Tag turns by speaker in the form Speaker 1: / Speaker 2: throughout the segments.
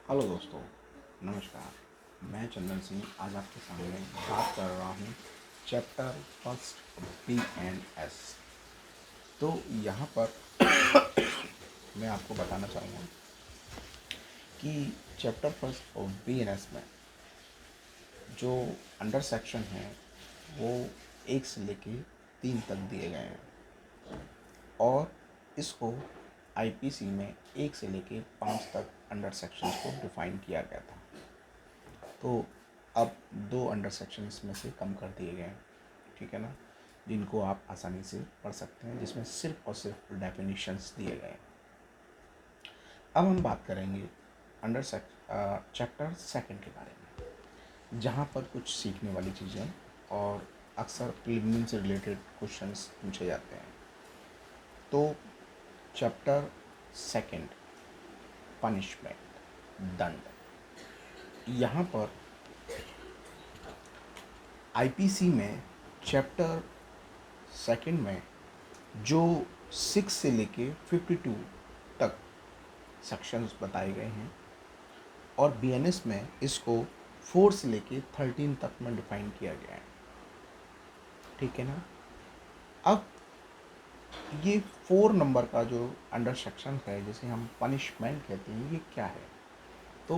Speaker 1: Hello दोस्तों, नमस्कार। मैं चंदन सिंह आज आपके सामने बात कर रहा हूँ चैप्टर फर्स्ट BNS। तो यहाँ पर मैं आपको बताना चाहूँगा कि चैप्टर फर्स्ट ऑफ BNS में जो अंडर सेक्शन हैं वो 1 से लेके 3 तक दिए गए हैं और इसको IPC में 1 से लेके 5 तक अंडर सेक्शंस को डिफाइन किया गया था। तो अब 2 अंडर सेक्शन इसमें से कम कर दिए गए हैं, ठीक है ना, जिनको आप आसानी से पढ़ सकते हैं, जिसमें सिर्फ और सिर्फ डेफिनेशंस दिए गए हैं। अब हम बात करेंगे चैप्टर सेकंड के बारे में, जहाँ पर कुछ सीखने वाली चीज़ें और अक्सर प्रीलिम्स से रिलेटेड क्वेश्चंस पूछे जाते हैं। तो चैप्टर सेकंड, पनिशमेंट, दंड। यहाँ पर IPC में चैप्टर सेकंड में जो 6 से लेके 52 तक सेक्शंस बताए गए हैं और BNS में इसको 4 से लेके 13 तक में डिफाइन किया गया है, ठीक है ना। अब ये 4 नंबर का जो अंडर सेक्शन है, जिसे हम पनिशमेंट कहते हैं, ये क्या है? तो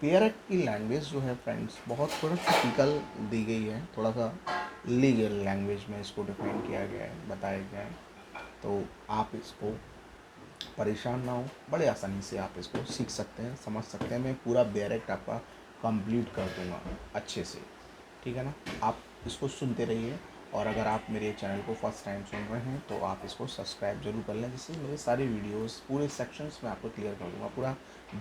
Speaker 1: बेयर एक्ट की लैंग्वेज जो है फ्रेंड्स, बहुत थोड़ा टिपिकल दी गई है, थोड़ा सा लीगल लैंग्वेज में इसको डिफाइन किया गया है, बताया गया है। तो आप इसको परेशान ना हो, बड़े आसानी से आप इसको सीख सकते हैं, समझ सकते हैं। मैं पूरा बेयर एक्ट आपका कंप्लीट कर दूंगा अच्छे से, ठीक है ना। आप इसको सुनते रहिए और अगर आप मेरे चैनल को फर्स्ट टाइम सुन रहे हैं तो आप इसको सब्सक्राइब जरूर कर लें, जिससे मेरे सारे वीडियोस पूरे सेक्शंस में आपको क्लियर कर दूंगा, पूरा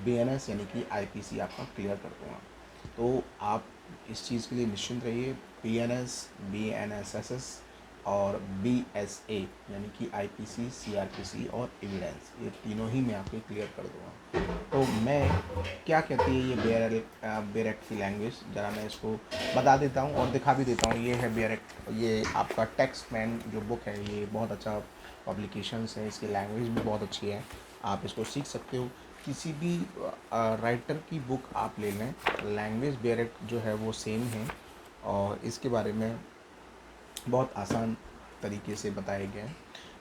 Speaker 1: BNS यानी कि IPC आपका क्लियर कर दूंगा। तो आप इस चीज़ के लिए निश्चिंत रहिए। BNS, BNSS और BSA यानी कि IPC, CRPC और एविडेंस, ये तीनों ही मैं आपके क्लियर कर दूंगा। तो मैं क्या कहती है ये बेयर एक्ट की लैंग्वेज, ज़रा मैं इसको बता देता हूँ और दिखा भी देता हूँ। ये है बेयर एक्ट, ये आपका टेक्स्ट मैन जो बुक है, ये बहुत अच्छा पब्लिकेशंस है, इसकी लैंग्वेज भी बहुत अच्छी है, आप इसको सीख सकते हो। किसी भी राइटर की बुक आप ले लें, लैंग्वेज बेयर एक्ट जो है वो सेम है और इसके बारे में बहुत आसान तरीके से बताया गया है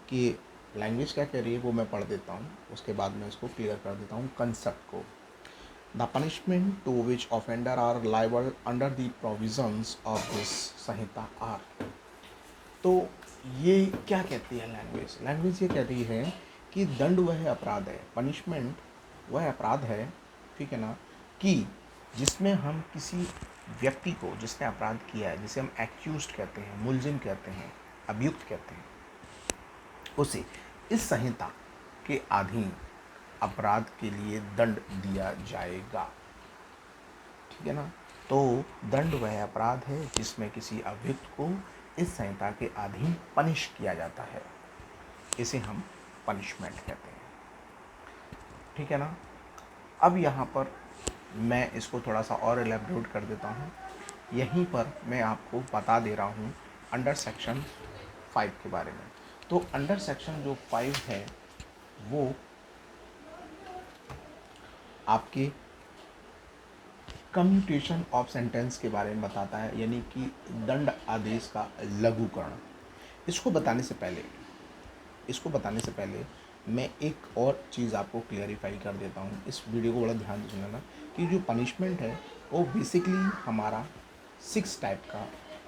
Speaker 1: कि लैंग्वेज क्या कह रही है, वो मैं पढ़ देता हूँ, उसके बाद मैं इसको क्लियर कर देता हूँ कंसेप्ट को। The punishment to which offender are liable under the provisions of this Sanhita are. तो ये क्या कहती है लैंग्वेज? लैंग्वेज ये कहती है कि दंड वह अपराध है, पनिशमेंट वह अपराध है, ठीक है ना, कि जिसमें हम किसी व्यक्ति को, जिसने अपराध किया है, जिसे हम एक्यूज्ड कहते हैं, मुलजिम कहते हैं, अभियुक्त कहते हैं, उसे इस संहिता के अधीन अपराध के लिए दंड दिया जाएगा, ठीक है ना। तो दंड वह अपराध है जिसमें किसी अभियुक्त को इस संहिता के अधीन पनिश किया जाता है, इसे हम पनिशमेंट कहते हैं, ठीक है ना। अब यहाँ पर मैं इसको थोड़ा सा और एलेबरेट कर देता हूँ। यहीं पर मैं आपको बता दे रहा हूँ अंडर सेक्शन 5 के बारे में। तो अंडर सेक्शन जो 5 है वो आपके कम्यूटेशन ऑफ सेंटेंस के बारे में बताता है, यानी कि दंड आदेश का लघुकरण। इसको बताने से पहले मैं एक और चीज़ आपको क्लियरिफाई कर देता हूँ। इस वीडियो को बड़ा ध्यान से सुनना कि जो पनिशमेंट है वो बेसिकली हमारा 6 टाइप का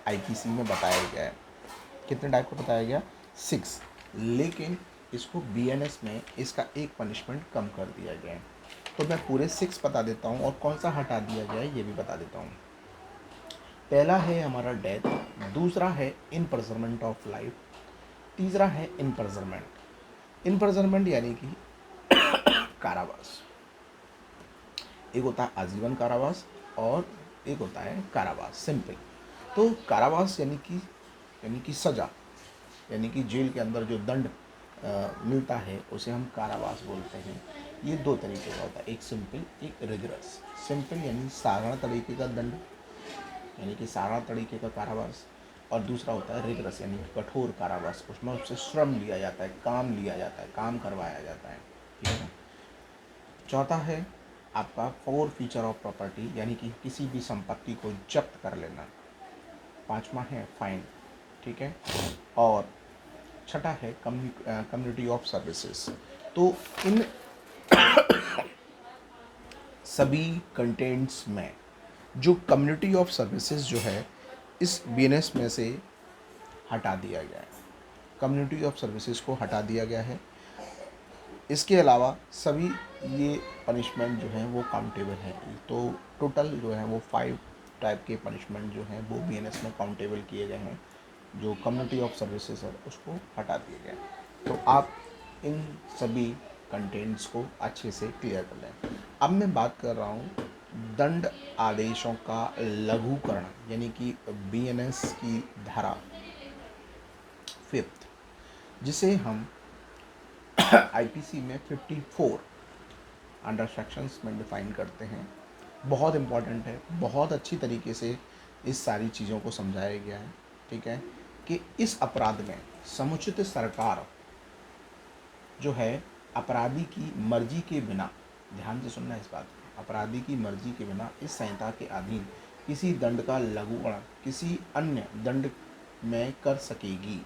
Speaker 1: IPC में बताया गया है। कितने टाइप का बताया गया? 6। लेकिन इसको BNS में इसका एक पनिशमेंट कम कर दिया गया है। तो मैं पूरे 6 बता देता हूँ और कौन सा हटा दिया गया है ये भी बता देता हूँ। पहला है हमारा डेथ, दूसरा है इनप्रिजनमेंट ऑफ लाइफ, तीसरा है इनप्रिजनमेंट यानी कि कारावास। एक होता है आजीवन कारावास और एक होता है कारावास सिंपल। तो कारावास यानी कि सज़ा, यानी कि जेल के अंदर जो दंड मिलता है उसे हम कारावास बोलते हैं। ये 2 तरीके का होता है, एक सिंपल, एक रिगरस। सिंपल यानी साधारण तरीके का दंड, यानी कि साधारण तरीके का कारावास, और दूसरा होता है रिगरस यानी कि कठोर कारावास। उसमें उससे श्रम लिया जाता है, काम लिया जाता है, काम करवाया जाता है, ठीक है ना। चौथा है आपका फोर फीचर ऑफ प्रॉपर्टी यानी कि किसी भी संपत्ति को जब्त कर लेना। पांचवा है फाइन, ठीक है। और छठा है कम्युनिटी ऑफ सर्विसेज। तो इन सभी कंटेंट्स में जो कम्युनिटी ऑफ सर्विसेज जो है इस बीएनएस में से हटा दिया गया है। कम्युनिटी ऑफ सर्विसेज को हटा दिया गया है। इसके अलावा सभी ये पनिशमेंट जो हैं वो काउंटेबल हैं। तो टोटल जो है वो 5 टाइप के पनिशमेंट जो हैं वो बीएनएस में काउंटेबल किए गए हैं। जो कम्युनिटी ऑफ सर्विसेज है उसको हटा दिया गया है। तो आप इन सभी कंटेंट्स को अच्छे से क्लियर कर लें। अब मैं बात कर रहा हूँ दंड आदेशों का लघुकरण यानी कि बीएनएस की धारा 5th, जिसे हम आईपीसी में 54 अंडर सेक्शंस में डिफाइन करते हैं। बहुत इम्पॉर्टेंट है, बहुत अच्छी तरीके से इस सारी चीज़ों को समझाया गया है, ठीक है। कि इस अपराध में समुचित सरकार जो है अपराधी की मर्जी के बिना, ध्यान से सुनना इस बात को, अपराधी की मर्जी के बिना इस संहिता के अधीन किसी दंड का लघुकरण किसी अन्य दंड में कर सकेगी।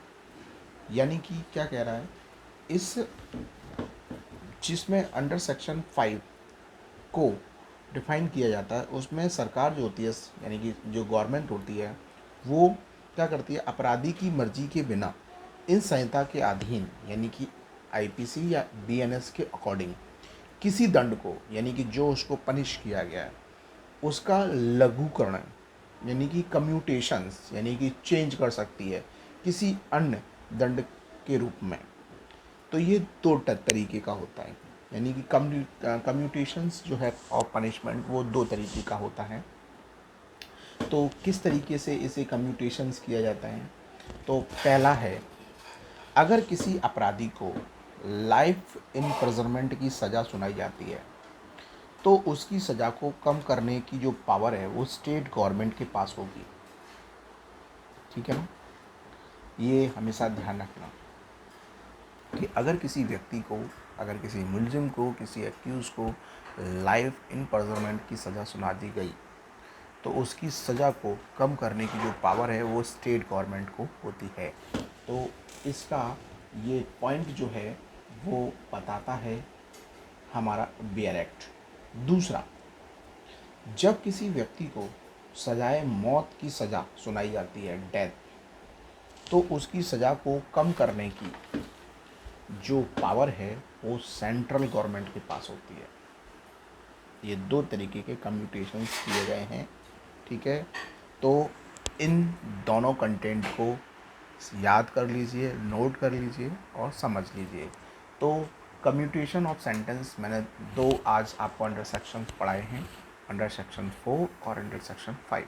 Speaker 1: यानी कि क्या कह रहा है, इस जिसमें अंडर सेक्शन 5 को डिफाइन किया जाता है उसमें सरकार जो होती है यानी कि जो गवर्नमेंट होती है वो क्या करती है, अपराधी की मर्जी के बिना इन संहिता के अधीन यानी कि आईपीसी या बीएनएस के अकॉर्डिंग किसी दंड को यानी कि जो उसको पनिश किया गया है उसका लघुकरण यानी कि कम्यूटेशंस यानी कि चेंज कर सकती है किसी अन्य दंड के रूप में। तो ये दो तरीके का होता है यानी कि कम्यूटेशंस जो है ऑफ पनिशमेंट वो दो तरीके का होता है। तो किस तरीके से इसे कम्यूटेशंस किया जाता है, तो पहला है अगर किसी अपराधी को लाइफ इम्प्रिजनमेंट की सज़ा सुनाई जाती है तो उसकी सज़ा को कम करने की जो पावर है वो स्टेट गवर्नमेंट के पास होगी, ठीक है ना। ये हमेशा ध्यान रखना कि अगर किसी व्यक्ति को, अगर किसी मुलजिम को, किसी एक्यूज़ को लाइफ इम्प्रिजनमेंट की सज़ा सुना दी गई तो उसकी सज़ा को कम करने की जो पावर है वो स्टेट गवर्नमेंट को होती है। तो इसका ये पॉइंट जो है वो बताता है हमारा बियर एक्ट। दूसरा, जब किसी व्यक्ति को सजाए मौत की सज़ा सुनाई जाती है, डेथ, तो उसकी सज़ा को कम करने की जो पावर है वो सेंट्रल गवर्नमेंट के पास होती है। ये दो तरीके के कम्यूटेशंस किए गए हैं, ठीक है। तो इन दोनों कंटेंट को याद कर लीजिए, नोट कर लीजिए और समझ लीजिए। तो कम्यूटेशन ऑफ सेंटेंस मैंने दो आज आपको अंडर सेक्शन पढ़ाए हैं, अंडर सेक्शन 4 और अंडर सेक्शन 5।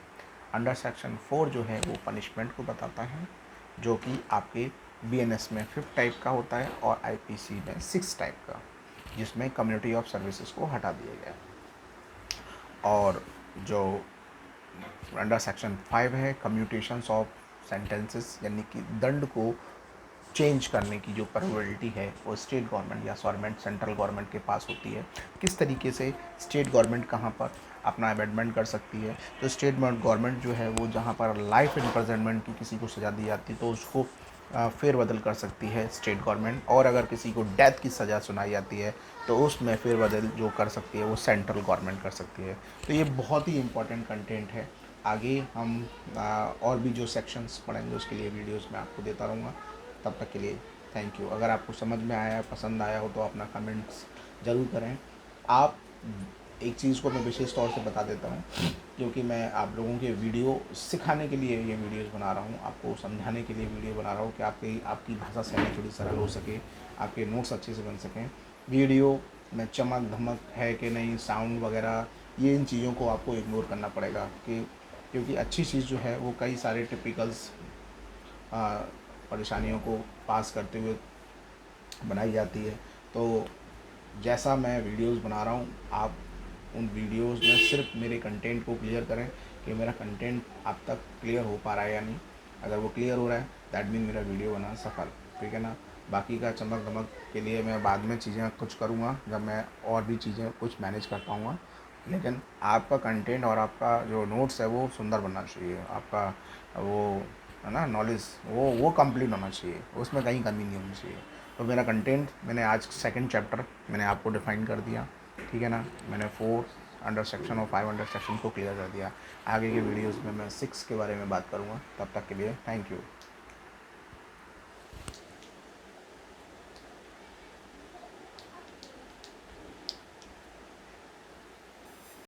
Speaker 1: अंडर सेक्शन 4 जो है वो पनिशमेंट को बताता है जो कि आपके बीएनएस में 5 टाइप का होता है और आईपीसी में 6 टाइप का, जिसमें कम्युनिटी ऑफ सर्विसेज को हटा दिया गया है। और जो अंडर सेक्शन 5 है कम्यूटेशंस ऑफ सेंटेंसेस यानी कि दंड को चेंज करने की जो प्रोबेबिलिटी है वो स्टेट गवर्नमेंट या सेंट्रल गवर्नमेंट के पास होती है। किस तरीके से स्टेट गवर्नमेंट कहाँ पर अपना अमेंडमेंट कर सकती है, तो स्टेट गवर्नमेंट जो है वो जहाँ पर लाइफ इम्प्रिजनमेंट की किसी को सज़ा दी जाती है तो उसको फेरबदल कर सकती है स्टेट गवर्नमेंट। और अगर किसी को डेथ की सज़ा सुनाई जाती है तो उसमें फेरबदल जो कर सकती है वो सेंट्रल गवर्नमेंट कर सकती है। तो ये बहुत ही इम्पोर्टेंट कंटेंट है। आगे हम और भी जो सेक्शंस पढ़ेंगे उसके लिए वीडियोस मैं आपको देता रहूँगा। तब तक के लिए थैंक यू। अगर आपको समझ में आया, पसंद आया हो तो अपना कमेंट्स ज़रूर करें। आप एक चीज़ को मैं विशेष तौर से बता देता हूँ, क्योंकि मैं आप लोगों के वीडियो सिखाने के लिए ये वीडियोस बना रहा हूँ, आपको समझाने के लिए वीडियो बना रहा हूँ कि आपकी भाषा शैली थोड़ी सरल हो सके, आपके नोट्स अच्छे से बन सकें। वीडियो में चमक धमक है कि नहीं, साउंड वगैरह, ये इन चीज़ों को आपको इग्नोर करना पड़ेगा कि क्योंकि अच्छी चीज़ जो है वो कई सारे टिपिकल्स परेशानियों को पास करते हुए बनाई जाती है। तो जैसा मैं वीडियोस बना रहा हूँ आप उन वीडियोस में सिर्फ मेरे कंटेंट को क्लियर करें कि मेरा कंटेंट आप तक क्लियर हो पा रहा है या नहीं। अगर वो क्लियर हो रहा है दैट मीन मेरा वीडियो बना सफल, ठीक है ना। बाकी का चमक दमक के लिए मैं बाद में चीज़ें कुछ करूँगा जब मैं और भी चीज़ें कुछ मैनेज कर पाऊँगा। लेकिन आपका कंटेंट और आपका जो नोट्स है वो सुंदर बनना चाहिए, आपका वो है ना नॉलेज वो कंप्लीट होना चाहिए, उसमें कहीं कमी नहीं होनी चाहिए। तो मेरा कंटेंट मैंने आज सेकंड चैप्टर मैंने आपको डिफाइन कर दिया, ठीक है ना। मैंने 4 अंडर सेक्शन और 5 अंडर सेक्शन को क्लियर कर दिया। आगे के वीडियोज़ में मैं 6 के बारे में बात करूँगा। तब तक के लिए थैंक यू।